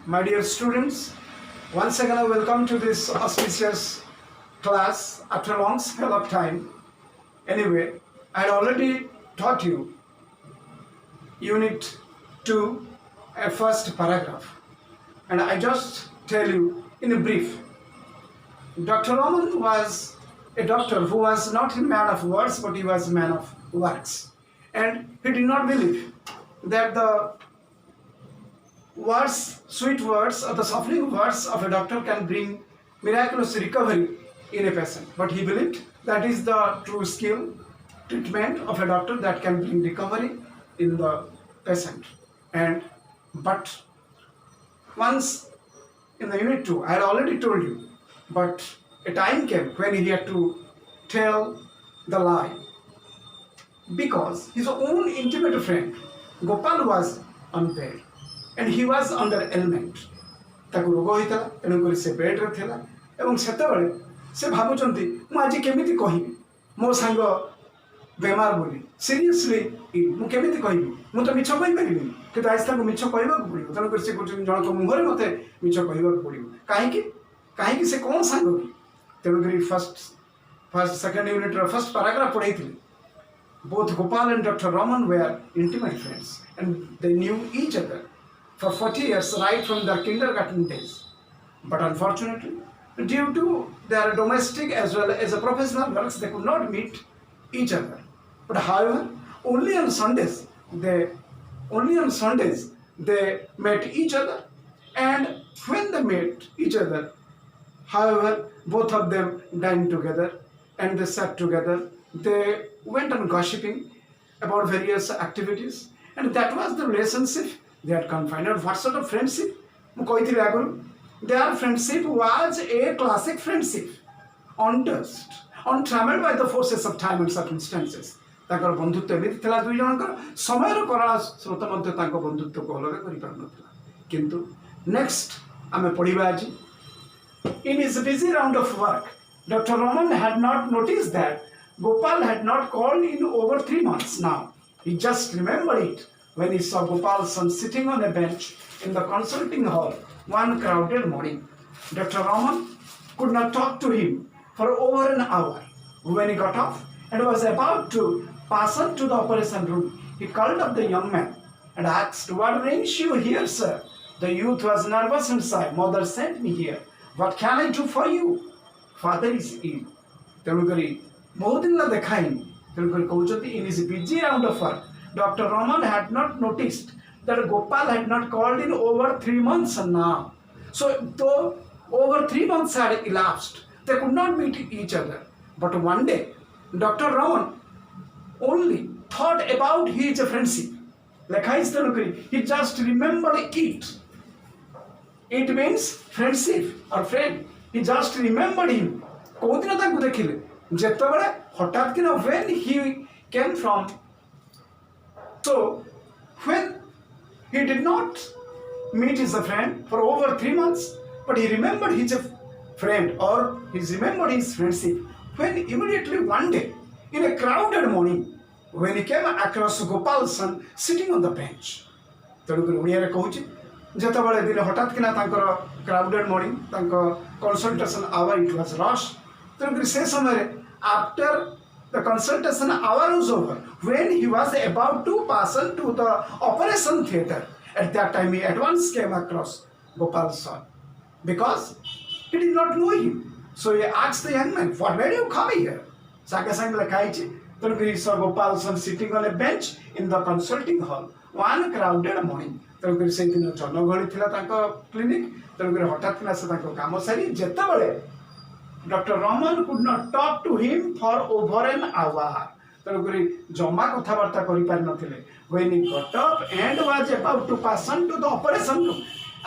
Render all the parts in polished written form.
My dear students, once again I welcome to this auspicious class after a long spell of time. Anyway, I had already taught you Unit 2, a first paragraph. And I just tell you in a brief. Dr. Roman was a doctor who was not a man of words, but he was a man of works. And he did not believe that the words, sweet words, or the softening words of a doctor can bring miraculous recovery in a patient. But he believed that is the true skill, treatment of a doctor that can bring recovery in the patient. But once in the Unit 2, I had already told you, but a time came when he had to tell the lie. Because his own intimate friend, Gopal, was unpaid. And he was under ailment. ତାକୁ ରୋଗ ହୋଇଥିଲା ତେଣୁକରି ସେ ବେଡ୍ରେ ଥିଲା ଏବଂ ସେତେବେଳେ ସେ ଭାବୁଛନ୍ତି ମୁଁ ଆଜି କେମିତି କହିବି ମୋ ସାଙ୍ଗ ବେମାର ବୋଲି ସିରିୟସଲି ମୁଁ କେମିତି କହିବି ମୁଁ ତ ମିଛ କହିପାରିବିନି କିନ୍ତୁ ଆଜି ତାଙ୍କୁ ମିଛ କହିବାକୁ ପଡ଼ିବ ତେଣୁକରି ସେ କହୁଛନ୍ତି ଜଣଙ୍କ ମୁହଁରେ ମୋତେ ମିଛ କହିବାକୁ ପଡ଼ିବ କାହିଁକି ସେ କ'ଣ ସାଙ୍ଗ କି ତେଣୁକରି ଫାର୍ଷ୍ଟ ସେକେଣ୍ଡ ୟୁନିଟ୍ର ଫାର୍ଷ୍ଟ ପାରାଗ୍ରାଫ ପଢ଼େଇଥିଲି both Gopal and Dr. Raman were intimate friends and they knew each other for 40 years right from their kindergarten days. But unfortunately, due to their domestic as well as a professional works, they could not meet each other. But however, only on Sundays they met each other, and when they met each other, however, both of them dined together and they sat together. They went on gossiping about various activities, and that was the relationship they had confined. And what sort of friendship? Their friendship was a classic friendship, untouched, untrammeled by the forces of time and circumstances. ତାଙ୍କର ବନ୍ଧୁତ୍ୱ ଏମିତି ଥିଲା ଦୁଇ ଜଣଙ୍କର ସମୟର କରାଳ ସ୍ରୋତ ମଧ୍ୟ ତାଙ୍କ ବନ୍ଧୁତ୍ୱକୁ ଅଲଗା କରିପାରୁନଥିଲା କିନ୍ତୁ ନେକ୍ସଟ ଆମେ ପଢ଼ିବା ଆଜି In his busy round of work, Dr. Raman had not noticed that Gopal had not called in over 3 months now. He just remembered it when he saw Gopal's son sitting on a bench in the consulting hall one crowded morning. Dr. Raman could not talk to him for over an hour. When he got off and was about to pass on to the operation room, he called up the young man and asked, "What brings you here, sir?" The youth was nervous and sighed. "Mother sent me here. What can I do for you?" Father is ill. ତେଣୁକରି ବହୁତ ଦିନ ଦେଖାଇନି ତେଣୁକରି କହୁଛନ୍ତି in his busy round of work, Dr. Raman had not noticed that Gopal had not called in over 3 months now. So though over 3 months had elapsed, they could not meet each other. But one day, Dr. Raman only thought about his friendship. He just remembered it. It means friendship or friend. He just remembered him. କୋଉଦିନ ତାଙ୍କୁ ଦେଖିଲେ ଯେତେବେଳେ ହଠାତ୍ କିନା when he came from. So when he did not meet his friend for over 3 months, but he remembered his friend or he remembered his friendship when immediately one day in a crowded morning when he came across Gopal's son sitting on the bench. ତେଣୁକରି ଓଡ଼ିଆରେ କହୁଛି ଯେତେବେଳେ ଦିନେ ହଠାତ୍ କିନା ତାଙ୍କର crowded morning ତାଙ୍କ consultation hour it was rush ତେଣୁକରି ସେ ସମୟରେ after the consultation hour was over when he was about to pass on to the operation theatre. At that time he at once came across Gopal's son because he did not know him. So he asked the young man, "What made you come here?" Sange ଲେଖା ହେଇଛି ତେଣୁକରି he saw Gopal's son sitting on a bench in the consulting hall one crowded morning. ତେଣୁକରି ସେଇଦିନ ଜନଗହଳି ଥିଲା ତାଙ୍କ clinic ତେଣୁକରି ହଠାତ୍ କିନା ସେ ତାଙ୍କ କାମ ସାରି ଯେତେବେଳେ Dr. Raman could not talk to him for over an hour. ତେଣୁକରି ଜମା କଥାବାର୍ତ୍ତା କରିପାରିନଥିଲେ. When he got up and was about to pass on to the operation room,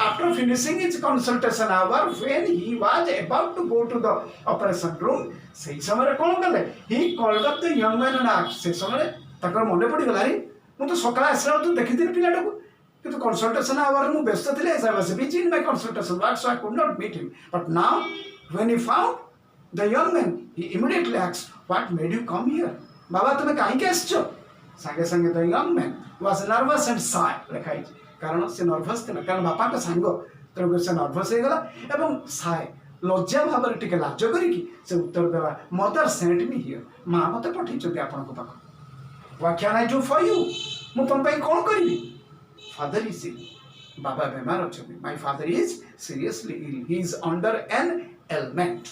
after finishing his consultation hour, when he was about to go to the operation room, ସେଇ ସମୟରେ କ'ଣ କଲେ? He called up the young man and asked. ସେ ସମୟରେ ତାଙ୍କର ମନେ ପଡ଼ିଗଲା ଆରେ ମୁଁ ତ ସକାଳେ ଆସିଲା ବେଳକୁ ଦେଖିଥିଲି ପିଲାଟାକୁ କିନ୍ତୁ consultation hour ମୁଁ ବ୍ୟସ୍ତ ଥିଲି as I was busy in my consultation work, so I could not meet him. But now when he found the young man, he immediately asked, "What made you come here?" "Baba, तुम କାହିଁକି ଆସିଛ?" ସାଙ୍ଗେ ସାଙ୍ଗେ the young man was nervous and shy ଲେଖା ହେଇଛି କାରଣ ସେ nervous ଥିଲା କାରଣ ବାପାଙ୍କ ସାଙ୍ଗ तेणुक से नर्भस हो गला एवं साए लज्जा भाव टिके लाज करिकी से उत्तर देला मदर सेंट मी हियर माँ मते पठेइछथि आपनको पाख what can I do for you मु तुम पई कोन करिवि फादर इज इल बाबा बेमार अछथि my father is seriously ill he is under an ailment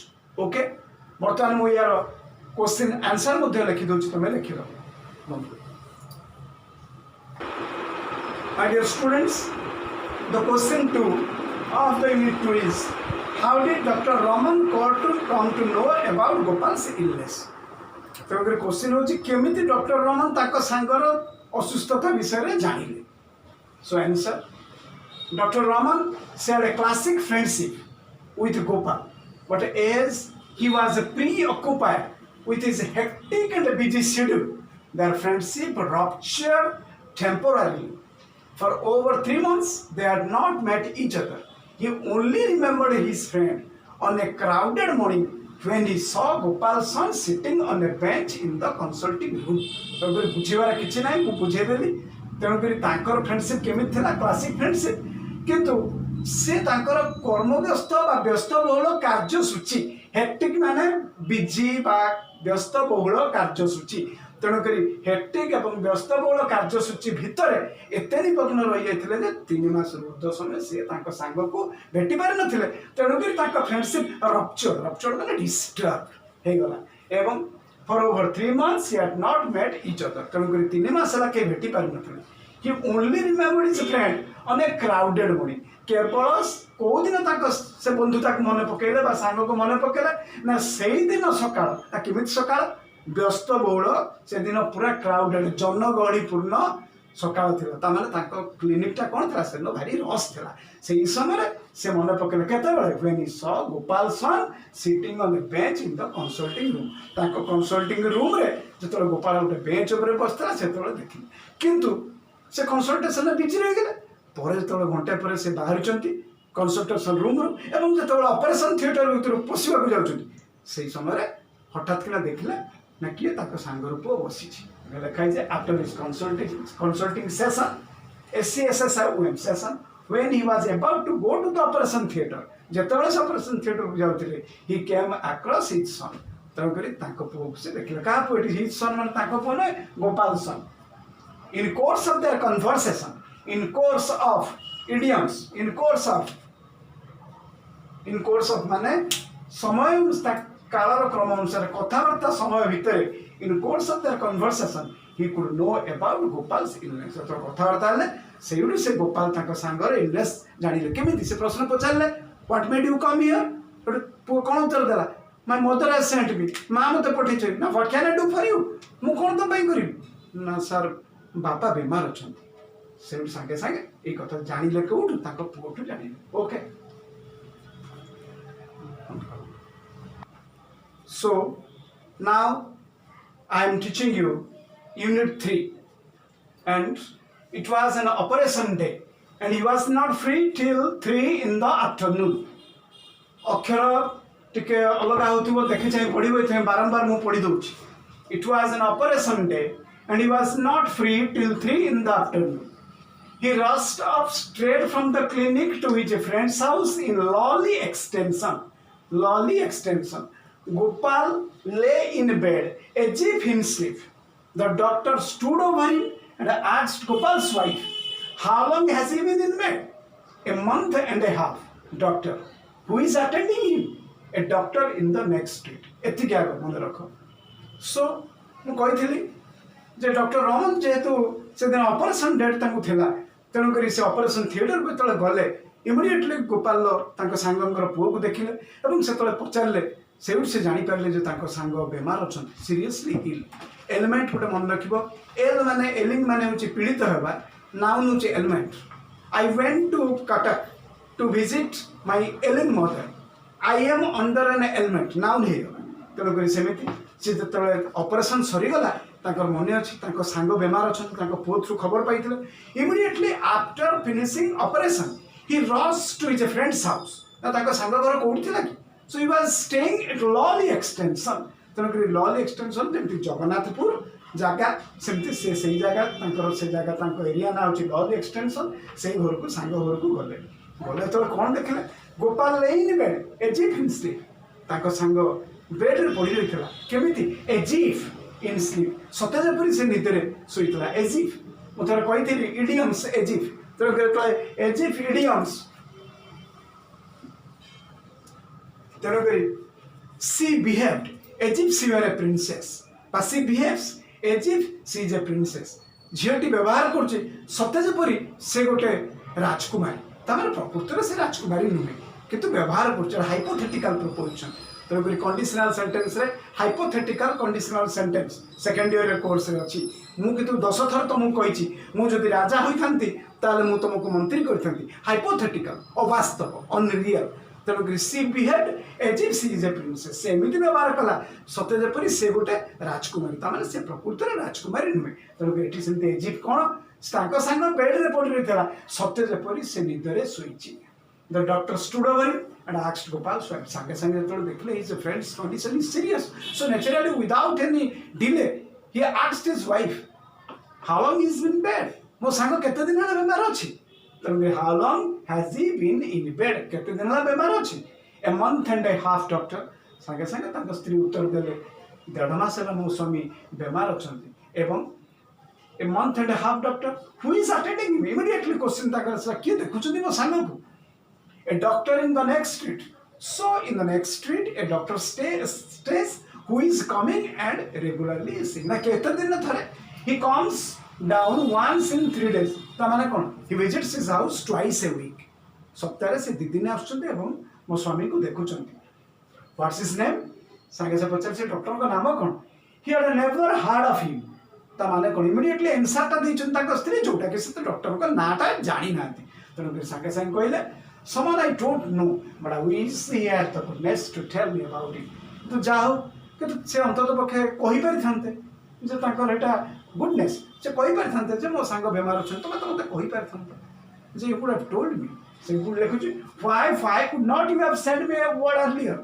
okay बर्तमान मु यार क्वेश्चन आंसर मध्ये लिखि दोछि तमे लिखिलो my dear students the question 2 of the unit 2 is how did Dr. Raman come to know about Gopal's illness तो अगर question होछि केमिति डॉक्टर रमन ताको सांगर असुस्थता विषय रे जानिले so answer Dr. Raman shared a classic friendship with Gopal but as he was preoccupied with his hectic and busy schedule their friendship ruptured temporarily. For over 3 months, they had not met each other. He only remembered his friend on a crowded morning when he saw Gopal's son sitting on a bench in the consulting room. तो अगर बुझेवार किछि नाही मु बुझे देली तेणु करी तांकर friendship केमिति थिला क्लासिक फ्रेंडशिप किंतु से तांकर कर्म व्यस्त बा व्यस्त बहुल कार्यसूची हेक्टिक माने बिजी बा व्यस्त बहुल कार्यसूची तेणुक हेक्टिक और व्यस्त बहुल कार्यसूची भितर एते निमग्न रही जाते जे 3 मास ऊर्ध्व समय सी सांग को भेटी पारि नथिले तेणुक फ्रेंडशिप रप्चर माने डिस्टर्ब हो गला एवं for over 3 months he had not met each other तेणुक 3 मास हला के भेटी पारि नथिले he only remembered his friend on a crowded morning केवल कौ दिन से बंधु मन पकड़े बा सांग को मन पकड़े ना से दिन सकाल केमिति सकाल व्यस्त बहुल से दिन पूरा क्राउडेड जनगहलीपूर्ण सकाल था माने क्लिनिक कौन था से भारी रस था से समय से मन पकड़े केतबेले Gopal son sitting on the bench in the consulting room consulting room रे जो गोपाल गोटे बेंच उपर बसला से देखिले किंतु से कंसल्टेशन बिजी रह गले पर जो घंटे पर से बाहर कंसल्टेशन रूम एवं जो ऑपरेशन थिएटर भीतर पशिया जाऊँच समय हठात किना देखले ना किए सांग रूप बसी लिखाई जाए after his consulting session SCSSIOM session when he was about to go to the operation theater जेतेबेले से ऑपरेशन थिएटर को जाउतिले he came across his son तब करी ताको पुओ से देखले का पुओ his son माने ताको पुओ ने Gopal son in course of their conversation in course of idioms in course of माने समय कालर क्रम अनुसार कथबार्ता समय भितर in course of their conversation he could know about Gopal's illness तो कथबार्ता ले सेउडी से गोपाल ताको सांगर इलनेस जानिले केमिति से प्रश्न पचारले what made you come here तो कोन उत्तर देला my mother has sent me मां मते पठेछे ना what can I do for you मु कोन तो पई करी ना सर बापा बीमार अछंती सेउडी संगे संगे ए कथा जानिले कोठु ताको पुओठु जानिले okay So now I am teaching you unit 3 and it was an operation day and he was not free till 3 in the afternoon. अक्षर टिके अलग होतिबो देखि चाहि पढिबो एथे बारंबार मु पढि दउछि. It was an operation day and he was not free till 3 in the afternoon. He rushed up straight from the clinic to his friend's house in Lolly Extension. Gopal lay in bed as if in sleep. The doctor stood over him and asked Gopal's wife, how long has he been in bed? A month and a half. Doctor, who is attending him? A doctor in the next street. एति क्या मन रखो. So मु कहिथिली जे doctor Raman जेहेतु से दिन operation date तांको थिला तेणु करी से ऑपरेशन थिएटर को तले गले इमिडिएटली गोपाल तांको सांगंगर पुओ को देखिले एवं से तले पचारले से जानी पारे जो सांग बेमार अच्छा सीरियसली इल एलिमेंट गोटे मन रखिबो एल माने एलिंग माने होची पीड़ित होबा नाउन होची ailment I went to Cuttack to visit my ailing mother I am under an ailment noun हे तेणु करी सेमिति से जतले ऑपरेशन सरी गला तांकर मने अछि तांको सांग बेमार अछन तांको पुओ थ्रू खबर पाइथिले immediately after finishing operation he rush to his friends house तांको सांग घर कोठी थिला कि So he was staying at Lolly Extension. तेणुक Lolly Extension जमी जगन्नाथपुर जगह सेमती से जगह से जगह एरिया ना हूँ Lolly Extension से घर को सांग घर को गले गले तो कौन देखले गोपाल लेइन बेड एजिफ इन स्लीप ताको संग बेड रे पड़ी रहितला केमिति एजिफ इन स्लीप सते जेपरि से निदरे सोइतला एजिफ मु थोड़ा कहिथिली इडियम्स एजिफ तो एजिफ इडियम्स तेणुक she behaved as if she were a princess बा she behaves as if she is a princess झीटी व्यवहार कर सते जेपरी से गोटे राजकुमारी तमें प्रकृत से राजकुमारी नुहे किंतु व्यवहार कर हाइपोथेटिकल प्रपोजिशन तेणुक कंडीशनल सेंटेंस रे hypothetical conditional sentence second year course रे अच्छी मुझे 10 थर तुमको कही मुझे राजा होता मुझे तुमको मंत्री करती हाइपोथेटिकल अवास्तव अनरियल तेणुक she behaved as if she is a princess से एमती व्यवहार कला सते जेपरी से गोटे राजकुमारी तार से प्रकृत राजकुमारी नुहे तेणुक ये सेमती एजिफ कौन सांग बेड्रे पड़ रही सते जेपरी से निदरे शोची the doctor stood over and asked Gopal Swami sange sange जेतों देखले his friend's condition is serious so naturally without any delay he asked his wife how long he's been in bed मो सांग केते दिन हला बेमार अछि तने how long has he been in bed केते दिन हला बेमार अछि a month and a half doctor sange sange तांको स्त्री उत्तर देले 1.5 मास हला मो स्वामी बेमार अछंती एवं a month and a half doctor who is attending him immediately question ताकर के देखुछनी मो सांग को a doctor in the next street. So in the next street, a doctor stays who is coming and regularly seeing. Na kehta din na thare. He comes down once in 3 days. Ta mane kon? He visits his house twice a week. सप्ताह से 2 दिन आछुछन्ते एवं मो स्वामी को देखुछन्ते. What's his name? सांगे से पचार से doctor का नाम कोन? He had never heard of him. ता माने कोन? Immediately आंसर ता दी चिंता को स्त्री जोटा के से डॉक्टर का नाटा जानी नाती. तनो फिर सांगे सांग कहले someone I don't know but I wish he had the goodness to tell me about it तो जाओ कि से अंतत पक्षे कहि पारि थांते जे ताकर एटा गुडनेस से कहि पारि थांते जे मो संग बेमार छ तो मते कहि पारि थांते जे you could have told me से गुड लिखु छी why could not you have sent me a word earlier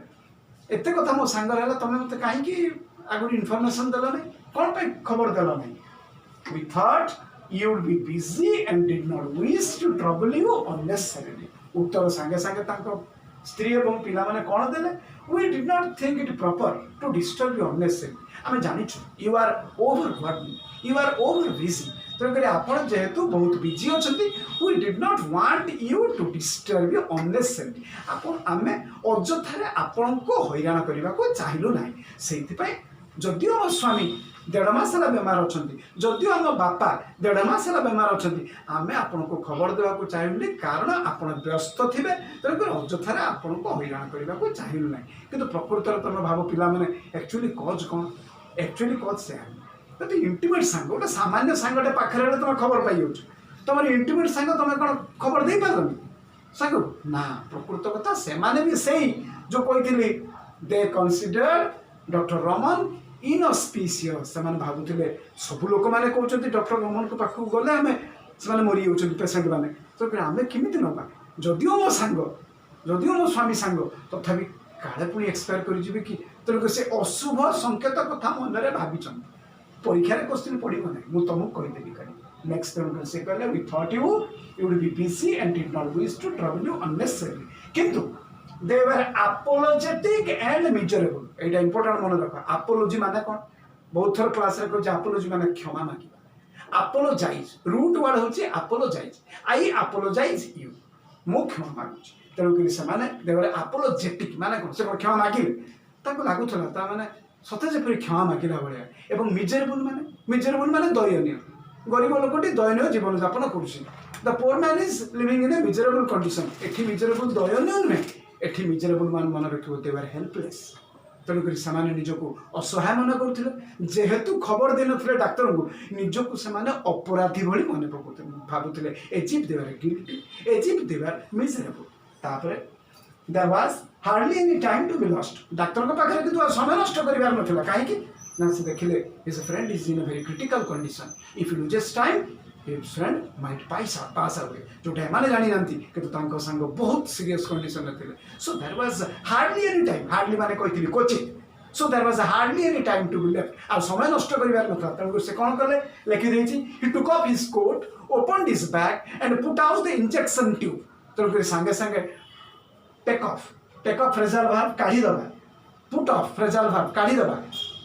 एते कथा मो संग रहला तमे मते काहे कि आगुरी इन्फॉर्मेशन देला नै कोन पे खबर देला नै we thought you would be busy and did not wish to trouble you unnecessarily उत्तर सांगे सांगे तांको स्त्री एवं पिला माने कोन देले we did not think it proper to disturb you unnecessarily आमे जानि छु you are overworked you are over busy तो करे आपण जेहेतु बहुत busy अछंती we did not want you to disturb you unnecessarily आपण आमे अजथारे आपण को हैरान करबा को चाहिलु नाही सेति पय जदियो मो स्वामी 1.5 मास बेमार अछंती जदियो हम बापा 1.5 मास बेमार अछंती आमे आपन को खबर देवा को चाहिलु कारण आपण व्यस्त थिबे तकर अजथारे आपण को हैरान करबा को चाहिलु नाही किंतु प्रकृत तम भाव पिला माने एक्चुअली कॉज से तो इंटीमेट सांग गोटे सामान्य सांगटे पाखरे तुम खबर पाई जाउछ तुम इंटीमेट सांग तुम कोन खबर दे पारनी सांग ना प्रकृत कथा से माने भी सही जो कहिथिली they consider doctor Raman inauspicious से माने भाबुथिले सब लोक माने कहउछन्ती डॉक्टर रमन को पाखु गले हमें से माने मरि जाउछन्ती पेशेंट माने तो हमें केमिति नबा जदियो मो स्वामी सांग तथापि काले पुणी एक्सपायर कर जिबे कि तो से अशुभ संकेत कथा मन रे भाबिछन परीक्षा रे क्वेश्चन पड़िबो नै मु तुमको कहि देबी करी नेक्स्ट टाइम से कहले we thought you would be busy and did not wish to trouble you unnecessary किंतु they were apologetic and miserable एटा इंपोर्टेंट मन रख apology माने कोन बहुत थर क्लास रे को apology माने क्षमा मांगिबा apologize रूट वर्ड होची apologize I apologize you मो क्षमा मांगुची तेणु कि से माने they were apologetic माने कोन से क्षमा मांगिले ताको लागुथला ता माने सते जेपरि क्षमा मांगिला भलिया एवं मिजरेबल माने दयनीय गरीब लोकटी दयनीय जीवन यापन करूची the poor man is living in a miserable condition एठी मिजरेबल दयनीय नै एठी मिजरेबल मान मन रखिबो दे वर हेल्पलेस तेणुक से निजको असहाय मन करुले जेहेतु खबर दे नथिले डाक्टर को निजको से अपराधी भली मन पकुते भाबुले as if they were guilty as if they were miserable तापरे there was hardly any time to be lost doctor को पाखरे कि समय नष्ट करिवार नथिला काहे कि ना से देखिले his friend is in a very critical condition if you loses time his friend might pass away जोटा माने जानी नांती कि तांको संग बहुत सीरियस कंडीशन नथिले so there was hardly any time hardly माने कहितली क्वचित so there was hardly any time to be left आ समय नष्ट करिवार नथला तनको से कोन करले लिखि देछि he took up his coat opened his bag and put out the injection tube तेणुक सांगे सांगे टेक ऑफ फ्रेजाल भार्ब काढ़ी दबा पुट ऑफ फ्रेजाल भार्ब काढ़ी दबा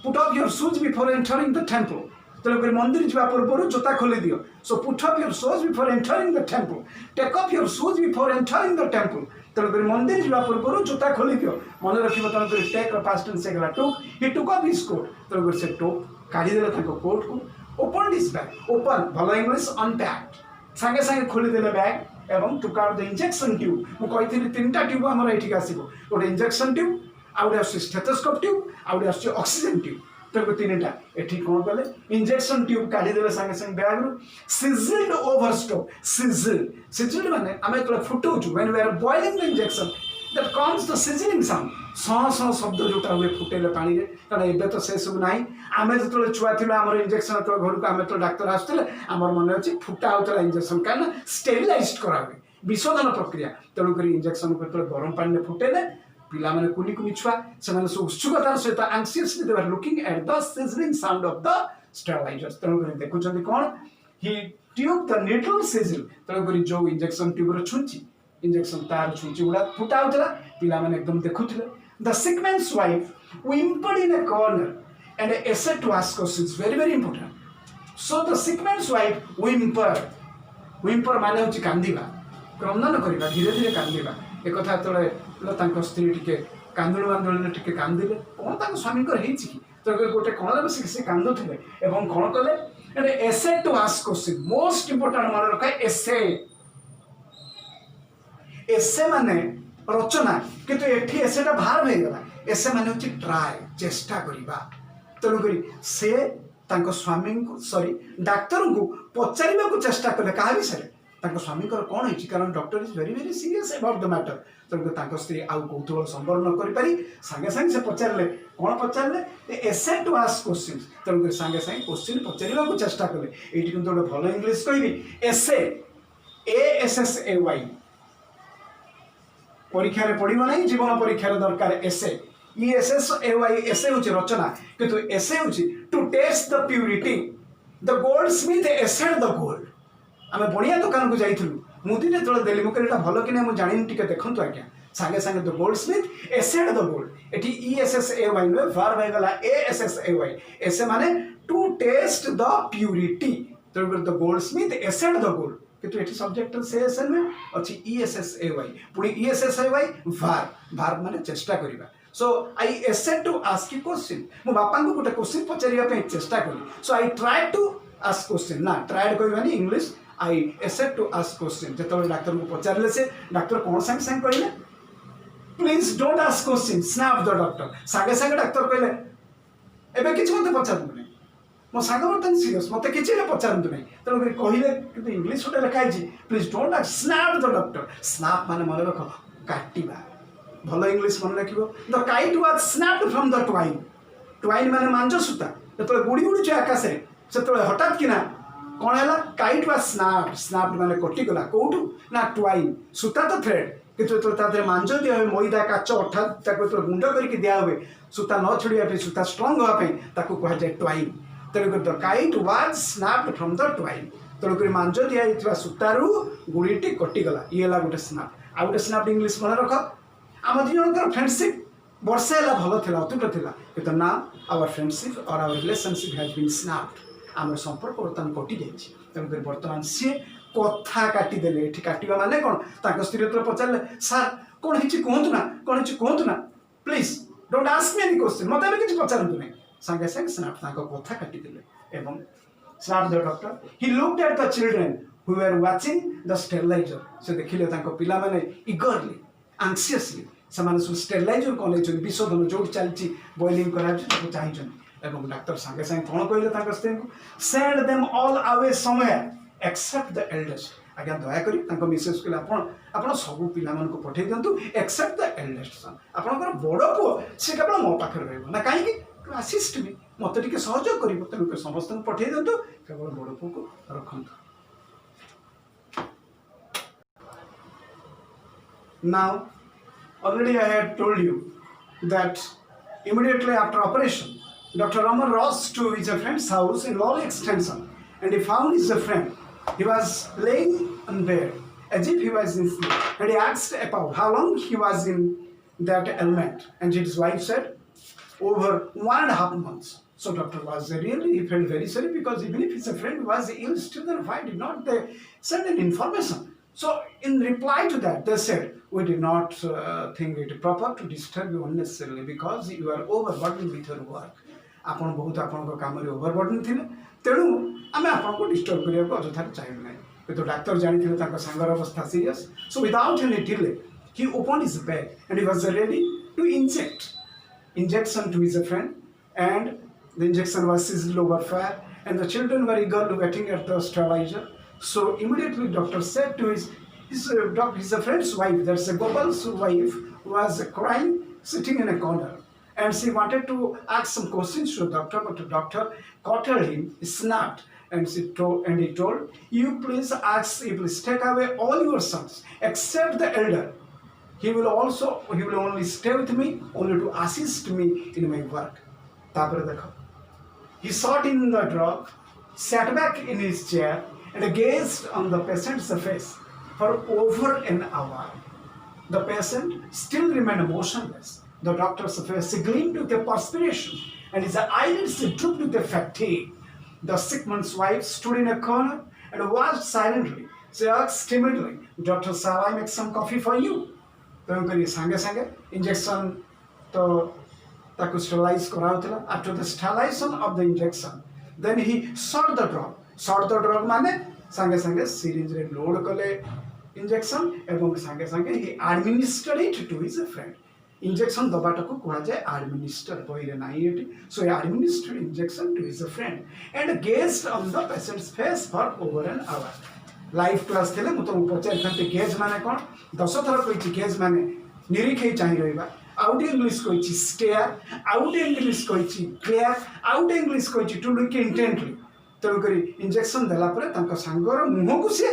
put off your shoes before entering the temple तेणुक मंदिर जावा पूर्व जोता खोली दियो so put off your shoes before entering the temple take off your shoes before entering the temple तेणुक मंदिर जावा पूर्व जोता खोली दियो मन रखिबो तेणुक टेक र पास्ट टेंस हेगला took he took off his coat तेणुक से टुक काढ़ी देले ताको कोट को ओपन दिस बैग ओपन भलो इंग्लिश अनपैक्ड सांगे सांगे खोली देले बैग एवं took out the injection tube मु कहिथिली तीनटा ट्यूब हमर एठी आसीबो गोटे injection tube out stethoscope tube out oxygen tube तेणुक तीनटा एठी कोन कले इंजेक्शन ट्यूब काढ़ी देले सांगे सांगे बैग रु सिजल्ड ओवर स्टोव सिजल्ड माने आमे तो फुटौचु when we are boiling the injection that comes the sizzling sound सह शब्द जोटा हुए फुटेले पानी रे कारण एबे तो से सब नाही आमे जतले छुआ थिला हमर इंजेक्शन तो घर को आमे तो डाक्टर आस्तले हमर मन अछि फुटा होतला इंजेक्शन कारण स्टेरिलाइज्ड करा हुए विशोधन प्रक्रिया तेणुक इंजेक्शन को तो गरम पानी में फुटेले पिला माने कुनी कुनी छुआ से माने सो उत्सुकतार सहित anxiously they are looking at the sizzling sound of the sterilizers तेणुक देखु जंदी कोन ही ट्यूब द नीडल सिजल तेणुक जो इंजेक्शन ट्यूब रो छुंची इंजेक्शन तार छुंची उडा फुटा होतला पिला माने एकदम देखुथिले the sick man's wife whimpered in a corner and essayed to ask questions very important so the sick man's wife whimper माने होची कांदीबा क्रंदन करिबा धीरे धीरे कांदीबा एक कथा तळे तांको स्त्री टिके कांदुल टिके कांदिले कोन तांको स्वामी कर हेछि कि तो गोटे कोन बस से कांदुथिले एवं कोन कले and essayed to ask question most important मन रखा एसे माने रचना किंतु एठी एसेटा भार हो गला एसे माने होची ट्राई चेष्टा करिबा तेणुकरी से तांको स्वामी को सॉरी डाक्टर को पचारिबा को चेष्टा कले कहा विषय तांको स्वामी को कोन होची कारण doctor is very serious about the matter तेणुक तांको स्त्री आउ कौतूहल संबर न करि पारी संगे संगे से पचारले कोन पचारले एसे टू आस्क क्वेश्चंस तेणुक संगे संगे क्वेश्चन पचारिबा को चेष्टा कले एठी किंतु गोटे भलो इंग्लिश कहबी एसे ASSAY परीक्षा रे पड़िबो नै जीवन परीक्षा रे दरकार एसे ESSAY एसे होची रचना किंतु एसे होची to test the purity the goldsmith assayed the gold आमे बढ़िया दुकान को जाइथलु मुदी ने तळे देली मुकेटा भलो कि नै मु जानिन टिके देखंतु आज्ञा संगे संगे the goldsmith assayed the gold एठी ESSAY नो वर्ब हे गला ASSAY एसे माने टू टेस्ट द प्यूरिटी तो the goldsmith assayed the gold किंतु एठी सब्जेक्ट से एसन में अछि ESSAY पुनी ESSAY वर्ब माने चेष्टा करिबा so I essayed to ask you question मो बापा को गोटे क्वेश्चन पचारिया पे चेष्टा करी so I try to ask question ना ट्राइड कहबानी English I essayed to ask question जतो डॉक्टर को पचारले से डॉक्टर कोन संग संग कहले please don't ask question snap the doctor संगे संगे डॉक्टर कहले एबे किछ मते पचारनु नै मो साग बर्तन सीरियस मते किछ ने पचारनु नै तनो कहले कि इंग्लिश उठे लिखा है please don't ask snap the doctor snap माने मन रखो काटिबा भलो इंग्लिश मन रखिबो the kite was snapped from the twine माने मांजो सूता जतो गुडी गुडी छ आकाश रे सेतो हठात किना कोन हैला काइट वाज स्नैप्ड माने कटि गला कोठु ना ट्वाइन सूता तो थ्रेड किंतु तो तादरे मांजो दिया मैदा काच अठा ताको तो गुंड करके दिया हुए सूता न छुड़िया पे सूता स्ट्रांग होवा पे ताको कहा जाय ट्वाइन तेणुक the kite was snapped from the twine तेणुक मांजो दिया इतवा सूतारू गुड़ीटी कटिगला ये ला गोटे स्नैप आ गोटे स्नैप इंग्लिश मन रख आम दु जनकर फ्रेंडशिप वर्षे है भल थिला अतुट थिला किंतु ना आवर फ्रेंडशिप और our relationship has been snapped आम संपर्क बर्तमान कटि जाइछि तेणुक बर्तमान सी कथा काटी देले एठी काटिबा माने कोन ताको स्त्री तो पचारले सर कोन हिची कहंतु ना please don't ask me any question मते भी किछ पचारंतु नै संगे संगे स्नैप ताको कथा काटी देले एवं snap the doctor he looked at the children who were watching the steriliser से देखिले ताको पिला माने इगरली एंग्जियसली समान सु स्टेरिलाइजर कोन ले विशोधन जो चलची बॉइलिंग करा ताको चाहिजन एवं डॉक्टर संगे संगे कोन कहले ताको स्त्री को send them all away somewhere except the eldest आज्ञा दया करी तांको मिसेस के आपण सब पिला मन को पठे दियंतु एक्सेप्ट द एल्डेस्ट सन आपनकर बड़ पु से केवल मो पाखर रहबो ना काहे कि असिस्ट मी मते टिके सहयोग करिवो तेनु समस्त को पठे दियंतु केवल बड़ पु को रखंतु now already I had told you that immediately after operation Dr. Raman rushed to his friend's house in Lawley Extension and he found his friend. He was laying on bed as if he was in sleep. And he asked about how long he was in that ailment. And his wife said, over 1.5 months. So doctor was really, he felt very sorry, because even if his friend was ill, still then why did not they send an information? So in reply to that, they said, we did not think it proper to disturb you unnecessarily because you are overburdened with your work. ଆପଣ ବହୁତ ଆପଣଙ୍କ କାମରେ ଓଭରବର୍ଡନ୍ ଥିଲେ, ତେଣୁ ଆମେ ଆପଣଙ୍କୁ disturb କରିବାକୁ ଅଯଥାରେ ଚାହିଁବୁ ନାହିଁ। କିନ୍ତୁ ଡାକ୍ତର ଜାଣିଥିଲେ ତାଙ୍କ ସାଙ୍ଗର ଅବସ୍ଥା serious. So without any delay, he opened his bag and he was ready to injection to his friend, and the injection was sizzled over fire, and the children were eagerly waiting at the sterilizer. So immediately doctor said to his friend's wife, that's a Gopal's wife, was crying, sitting in a corner, and she wanted to ask some questions to the doctor, but the doctor caught him, snapped, and he told, you please take away all your sons except the elder. He will only stay with me, only to assist me in my work. तापर देखो, he sought in the drug, sat back in his chair, and gazed on the patient's face for over an hour. The patient still remained motionless. The doctor's face gleamed with the perspiration, and his eyelids drooped with the fatigue. The sick man's wife stood in a corner and watched silently. She asked timidly, Doctor, shall I make some coffee for you? तेणुकरी सांगे सांगे injection तो ताकु sterilize कराउथला। After the sterilization of the injection then he shot the drug माने सांगे सांगे syringe रे लोड कले इंजेक्शन एवं सांगे सांगे he administered it to his friend. Injection दबाटा को कहा जाए एडमिनिस्टर बहिरे नाही एटी। So administered injection to his friend and gazed on the patient's face for over an hour. Life class थे मुझे पचारि गेज माने कौन 10 थर कही गेज माने निरीक्षे चाह रहा आउट इंग्लीश कही स्टेयर आउट इंग्लीश कही क्लियर आउट इंग्लीश कही टू लुक इंटेंटली। तेणुक इंजेक्शन देलापर सांगर मुह को सी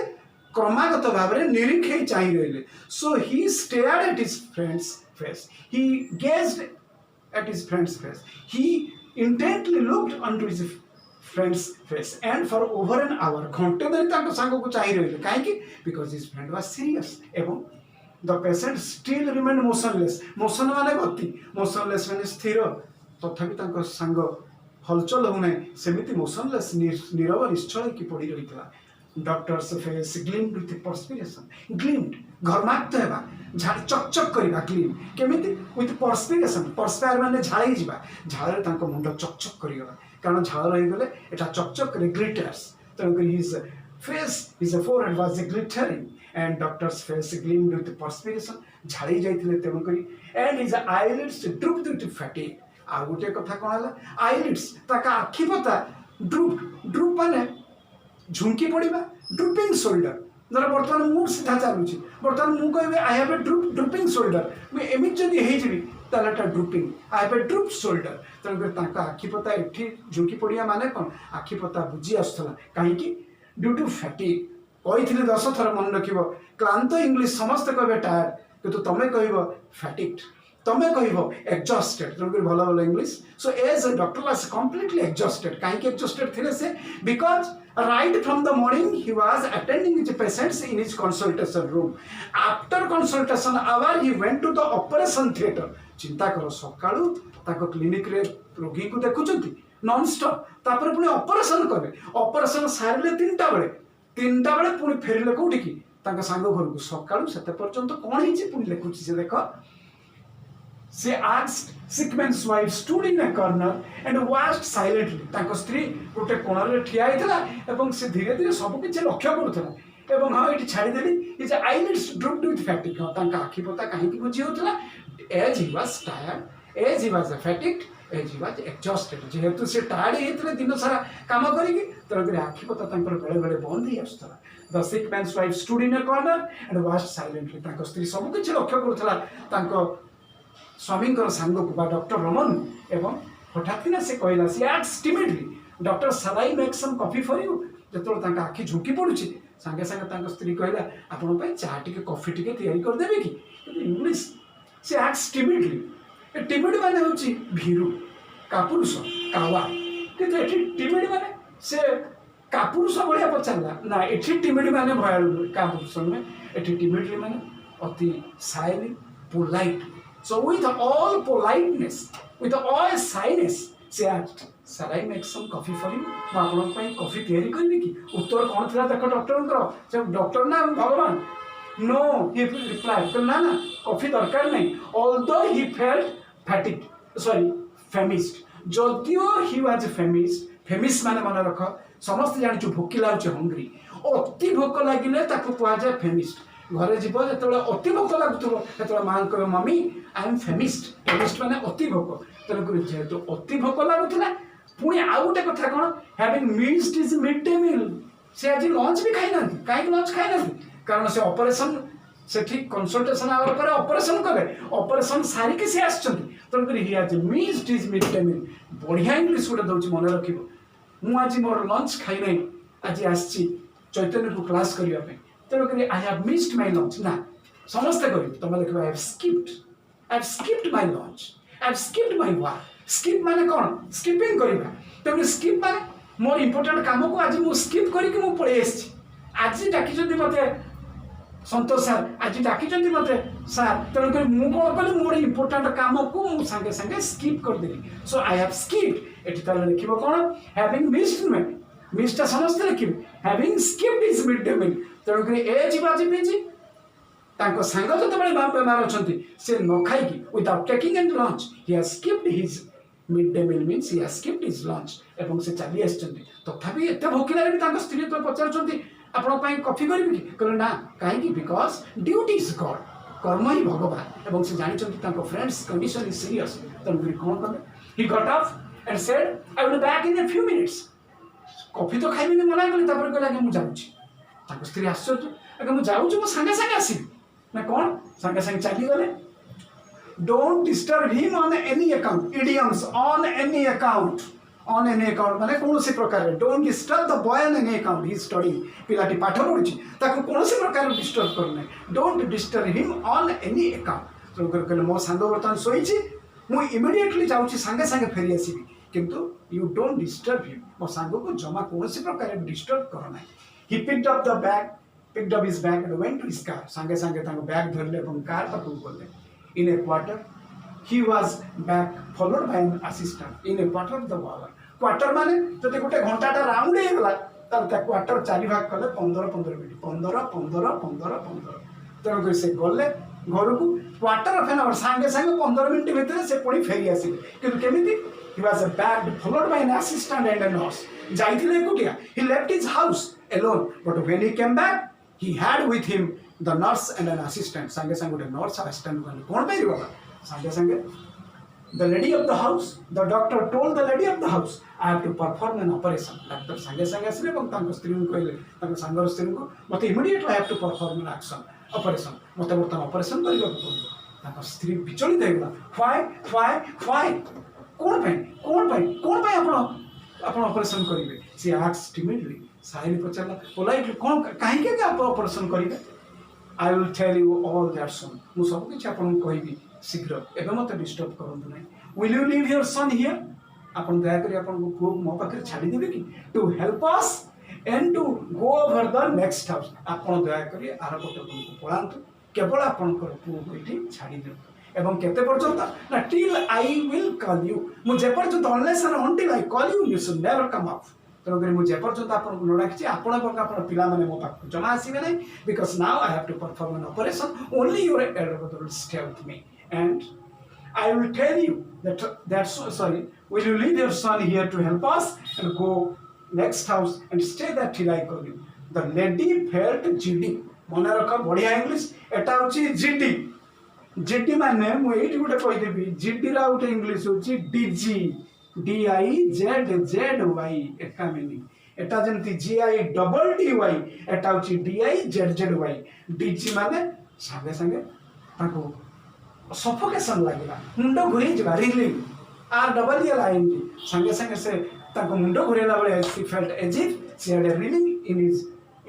क्रमागत भाव में निरीक्षे चाह रही। So he stared at his friend's face, he gazed at his friend's face, he intently looked onto his friend's face, and for over an hour घंटे धरी तांको सांगो को चाहि रहिले काहे because his friend was serious एवं the patient still remained motionless। Motion माने गति, motionless माने स्थिर, तथापि तांको सांगो हलचल हो नै सेमिति मोशनलेस नीरव निश्चल की पड़ी रहितला। Doctor's face gleamed with perspiration, gleamed घर्माक्त हेबा झाड़ चकचक करबा, ग्लिम केमिति विथ परस्पिरेशन, परस्पायर माने झाळी जिबा, झाळे तांको मुंड चकचक करिगला कारण झाड़ रही गले एटा चकचक करे ग्लिटर्स। तेणुक his forehead was glittering and doctor's face gleamed with perspiration, झाड़ी जाइथिले तेणुक and his eyelids drooped with fatigue. आ गोटे कथा कोन हला, आईलिड्स ताका आखि पता ड्रूप माने झुंकी पड़िबा, ड्रूपिंग शोल्डर। धर बर्तमान मु सीधा चलुची, बर्तमान मु कहबे I have a drooping shoulder, मैं एमित जदी हेइ जिबी तालाटा drooping, I have a droop shoulder. तेणुकर तांका आखिपता एठी झुंकी पड़िया माने कौन आखिपता बुझी आसला कहीं ड्यू टू फैटिग। कही 10 थर मन रखिब, क्लांत इंग्लीश समस्त कहे टायर्ड, किंतु तमें कह फैटिग्ड, तमें कह एग्जॉस्टेड। तेणुकर भल भल English. So as doctor was completely exhausted. कहीं एग्जॉस्टेड थे से because right from the morning he was attending his patients in his consultation room. After consultation hour he went to the operation theater. चिंता करो सकाळू ताको clinic रे रोगी को देखुचंती non stop, तापर पुणी ऑपरेशन करे, ऑपरेशन सारले 3टा बेले पुणी फेरिले कोठी की ताका सांग घर को सकाळू सेते पर्यंत कोन हिची पुणी लेखुची से देखो। She asked sick man's wife stood in a corner and watched silently. ताको स्त्री गोटे कोणर रे ठिया हितला एवं से धीरे धीरे सब किछ लक्ष्य करूथला एवं हां एठी छाडी देली is eyelids drooped with fatigue. तांका आखि पता काहे की बुझी होतला as he was tired, as he was fatigued, as he was exhausted. जेहेतु से टायर्ड हेतले दिन सारा काम करी तेणुकर आखि पता तांकर बेले बेले बंद ही आसतला। The sick man's wife stood in a corner and watched silently. तांको स्त्री सब किछ लक्ष्य करूथला तांको स्वामी सांग को डॉक्टर रमन एवं हठात कि से कहला she asked timidly doctor shall I make some coffee for you. जो आखि झुंकी पड़ुची सांगे सांगे स्त्री कहला आपण चाह टिके कॉफी टिके तैयारी कर देबे कि इंग्लिश सी आस्क्ड टिमिडली। टिमिड माने होची भीरू कापुरुष कावा, किंतु एठी टिमिड माने से कापुरुष भाया पचारा ना, एठी टिमिड माने भयालु कापुरुष में एटी टिमिडली माने अति shyly politely so with all politeness with all shyness से asked sir I make some coffee for you मैं आपन पई कॉफी तैयारी करबी कि उत्तर कोन थिला देखो डॉक्टर से डॉक्टर ना भगवान नो ही रिप्लाइड तो ना ना कॉफी दरकार नहीं although he felt fatigued sorry famished जदियो ही वाज फेमिस्ट माने मन रख समस्त जानिछु भोकी लागुछ हंग्री अति भोक लागिले ताको कुआ जाय फेमिस्ट घरे जीव जो अति भोक लगुव से माँ कह मम्मी आई एम फेमिस्ट माने अति भोक तेणुक जेहेतु अति भोक लगुला पुणी आउ गोटे कथा कौन having missed his mid day meal से आज लंच भी खाई ना कहीं लंच खाई ना कारण से ऑपरेशन से ठीक कंसल्टेशन आवर पर ऑपरेशन कले ऑपरेशन सारिक से आछंती तेणुक ही आज missed his mid day meal बढ़िया इंग्लीश गोटे दौर मन रखिब मु आज मोर लंच खाई ना आज आसी चैतन्य को क्लास करने तेणुक I have missed my lunch ना समस्ते कर तुम देख I have skipped my lunch I have skipped my work skip माने कौन स्किपिंग करवा तेणु स्किप माने मोर इंपोर्टेंट काम को आज मुझे स्किप करके मुझे पड़े आज डाकी मत संतोष सर आज डाकी मत सर तेणुक मुझे कौन कली मोर इंपोर्टेंट काम को मुझे सांगे सांगे स्किप करदेली सो आई हैव स्किप्ड एटी ताले लिखिबो कौन हैविंग मिस्ड में मिस्ड समझते लिखिबे having skipped his mid day meal तेणुक ए जीवा जीवी तांको सांग जो बेमार अच्छा से न खाई without taking and lunch he has skipped his mid day meal means he has skipped his lunch एवं से चली आछंती तथापि एते भोकिलारे भी तांको स्त्री तो पचारुछंती आपण पई कॉफी करबी कि कहले ना काहे बिकॉज ड्यूटी इज गॉड कर्म ही भगवान एवं से जानिछंती तांको फ्रेंड्स कंडीशन इज सीरियस तन कोन कले he got up and said I will back in a few minutes coffee तो खाइबी मना कले तापर कहले कि मु जाउची तांको स्त्री आश्चर्य अगर मु जाउची मु संगे संगे आसीबी ना कौन संगे संगे चली गले don't disturb him on any account idioms on any account माने कौन से प्रकार don't disturb the boy on any account he study पिलाटी पाठ पढ़ुची ताको कौन से प्रकार डिस्टर्ब करने don't disturb him on any account तो कहले मो सांग बर्तमान सोईची मु इमिडिएटली जाउची संगे संगे फेरी आसीबी किंतु यू डोंट डिस्टर्ब हिम मो सांग को जमा कौन से प्रकार डिस्टर्ब करना he picked up the bag picked up his bag and went to his car. Sange sange tango bag धरले अपन कार पर गले. In a quarter, he was back followed by an assistant. In a quarter of the hour. Quarter माने जते गोटे घंटाटा round हे गला तर त्या quarter चारि भाग कले 15 मिनिट 15 तेणुक से गले घर को क्वार्टर ऑफ एन आवर सांगे सांगे 15 मिनिट भितर से पुणी फेरी आसिले किंतु केमिति he was bagged followed by an assistant and a nurse. जाइथिले एकुटिया he left his house alone but when he came back he had with him the nurse and an assistant. Sange sange gote nurse assistant gane kon peri baba sange sange the lady of the house the doctor told the lady of the house I have to perform an operation. Doctor sange sange asile ଏବଂ ତାଙ୍କ ସ୍ତ୍ରୀଙ୍କୁ କହିଲେ ତାଙ୍କ ସାଙ୍ଗର ସ୍ତ୍ରୀଙ୍କୁ ମୋତେ immediately I have to perform an action operation ମୋତେ ବର୍ତ୍ତମାନ ଅପରେସନ୍ କରିବାକୁ ପଡ଼ିବ ତାଙ୍କ ସ୍ତ୍ରୀ ବିଚଳିତ ହେଇଗଲା why କଣ ପାଇଁ ଆପଣ ऑपरेशन करेंगे सी आस्क्ड timidly साहिल पचारला पोलाइटली कौन कहीं आप ऑपरेशन करेंगे I will tell you all that soon मु सब किछ आपन कहबी शीघ्र एबे मत डिस्टर्ब करंतु नै will you leave your son here आपन दया करी आपन को पुओ मो पाखे छाडी देबे कि to help us and to go over the next house आपन दया करी आर पट को पळांतु केवल आपन को पुओ को इठी छाडी दे एवं केते पर्यंत ना till I will call you मु जे पर्यंत unless and until I call you you should never come up तेणुक मुझे पर्यंत आपको न डाकी आप पिला मो पाक जमा आसवे ना because now I have to perform an operation only your elder will stay with me and I will tell you that sorry will you leave your son here to help us and go next house and stay that till I call you the lady felt जीडी मन रख बढ़िया English एटा होची GD GD माने मु एठी गुटे कहि देबी GD रा गुटे इंग्लिश होची डीजी DIZZY एका मीनिंग एटा जेंति GIDDY एटा होची DIZZY डीजी माने संगे संगे ताको सफोकेशन लागला मुंडो घुरी जबा रिलीव RELING संगे संगे से ताको मुंडो घुरेला बळे she felt as if she had a reeling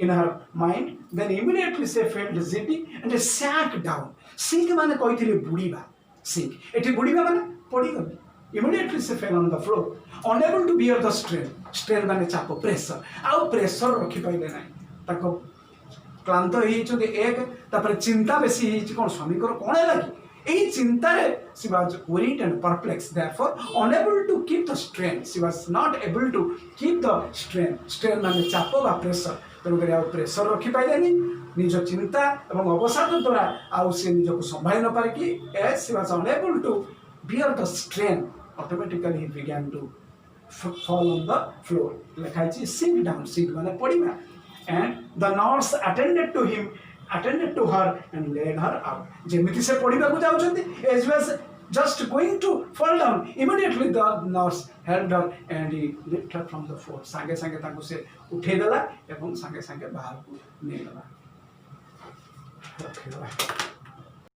in her mind then immediately she felt dizzy and sank down sink माने कहिथिले बुडीबा sink एठी बुडीबा माने पडी गली immediately she fell on the floor unable to bear the strain माने चाप pressure आउ pressure रखी पाइले नाही ताको क्लांत हो एक तापर चिंता बेसी कौन स्वामी को कौन है कि यही चिंतार she was worried and perplexed, therefore unable to keep the strain. She was not able to keep the strain माने चाप बा प्रेशर तेणुक आ प्रेशर रखी पाइलेनी निज चिंता एवं अवसाद द्वारा आउ से निज को संभाली न पारिकी as she was unable to bear the strain, automatically he began to fall on the floor. लिखा है sink down, sink माने पड़िबा, and the nurse attended to her and laid her out. जेमिति से पढ़िबा को जाउछन्ती, as was just going to fall down, immediately the nurse held her and he lifted her from the floor. संगे संगे ताको से उठे देला एवं संगे संगे बाहर को ले गला।